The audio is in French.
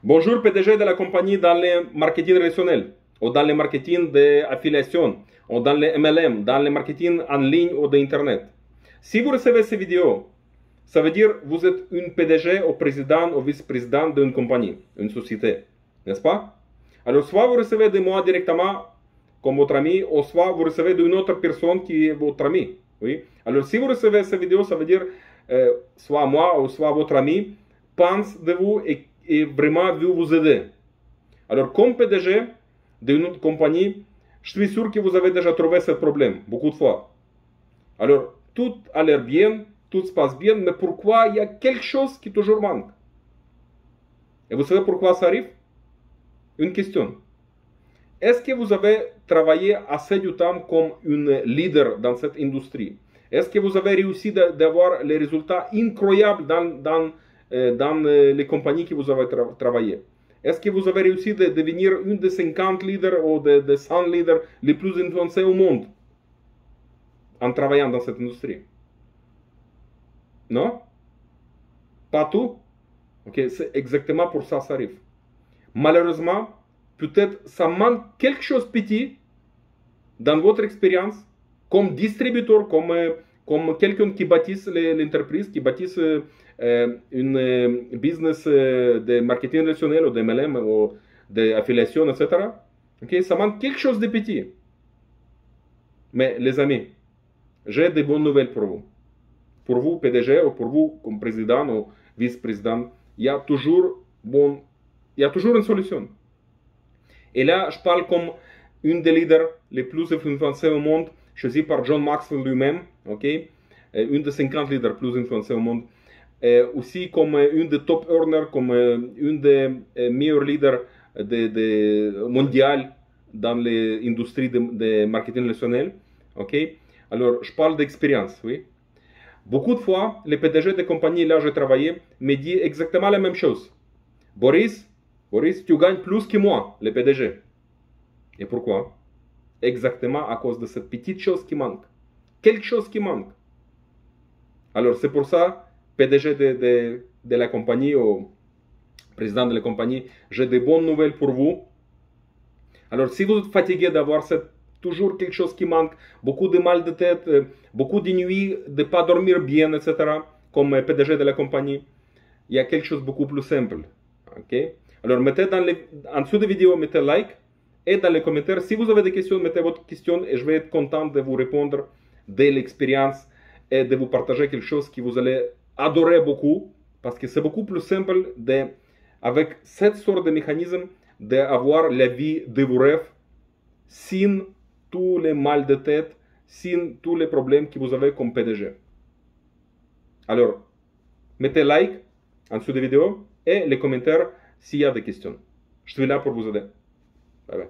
Bonjour PDG de la compagnie dans le marketing relationnel, ou dans le marketing d'affiliation, ou dans le MLM, dans le marketing en ligne ou d'Internet. Si vous recevez ces vidéos, ça veut dire que vous êtes une PDG ou président ou vice-président d'une compagnie, une société, n'est-ce pas? Alors soit vous recevez de moi directement comme votre ami, ou soit vous recevez d'une autre personne qui est votre ami. Oui? Alors si vous recevez ces vidéos, ça veut dire soit moi ou soit votre ami pense de vous et vraiment veut vous aider. Alors comme PDG d'une autre compagnie, je suis sûr que vous avez déjà trouvé ce problème beaucoup de fois. Alors tout a l'air bien, tout se passe bien, mais pourquoi il y a quelque chose qui toujours manque? Et vous savez pourquoi ça arrive? Une question. Est-ce que vous avez travaillé assez de temps comme une leader dans cette industrie? Est-ce que vous avez réussi d'avoir les résultats incroyables dans les compagnies que vous avez travaillé? Est-ce que vous avez réussi de devenir une des 50 leaders ou des 100 leaders les plus influencés au monde en travaillant dans cette industrie? Non? Pas tout? Ok, c'est exactement pour ça que ça arrive. Malheureusement, peut-être ça manque quelque chose de petit dans votre expérience, comme distributeur, comme quelqu'un qui bâtisse l'entreprise, qui bâtisse une business de marketing relationnel ou de MLM ou d'affiliation, etc. Okay? Ça manque quelque chose de petit. Mais les amis, j'ai de bonnes nouvelles pour vous. Pour vous, PDG, ou pour vous, comme président ou vice-président, il y a toujours une solution. Et là, je parle comme une des leaders les plus influencés au monde, choisi par John Maxwell lui-même, okay? Une des 50 leaders plus influencés au monde. Aussi comme une des top earners, comme une des meilleurs leaders mondial dans l'industrie de marketing relationnel. Okay? Alors, je parle d'expérience, oui. Beaucoup de fois, les PDG de compagnies là où j'ai travaillé me disent exactement la même chose. Boris, tu gagnes plus que moi, le PDG. Et pourquoi? Exactement à cause de cette petite chose qui manque. Quelque chose qui manque. Alors c'est pour ça, PDG de la compagnie ou président de la compagnie, j'ai de bonnes nouvelles pour vous. Alors si vous êtes fatigué d'avoir toujours quelque chose qui manque, beaucoup de mal de tête, beaucoup de nuits, de ne pas dormir bien, etc., comme PDG de la compagnie, il y a quelque chose de beaucoup plus simple. Okay? Alors mettez en dessous de la vidéo, mettez like, et dans les commentaires, si vous avez des questions, mettez votre question et je vais être content de vous répondre de l'expérience et de vous partager quelque chose que vous allez adorer beaucoup, parce que c'est beaucoup plus simple avec cette sorte de mécanisme d'avoir la vie de vos rêves sans tous les mal de tête, sans tous les problèmes que vous avez comme PDG. Alors, mettez like en dessous de la vidéo et les commentaires s'il y a des questions. Je suis là pour vous aider. Bye bye.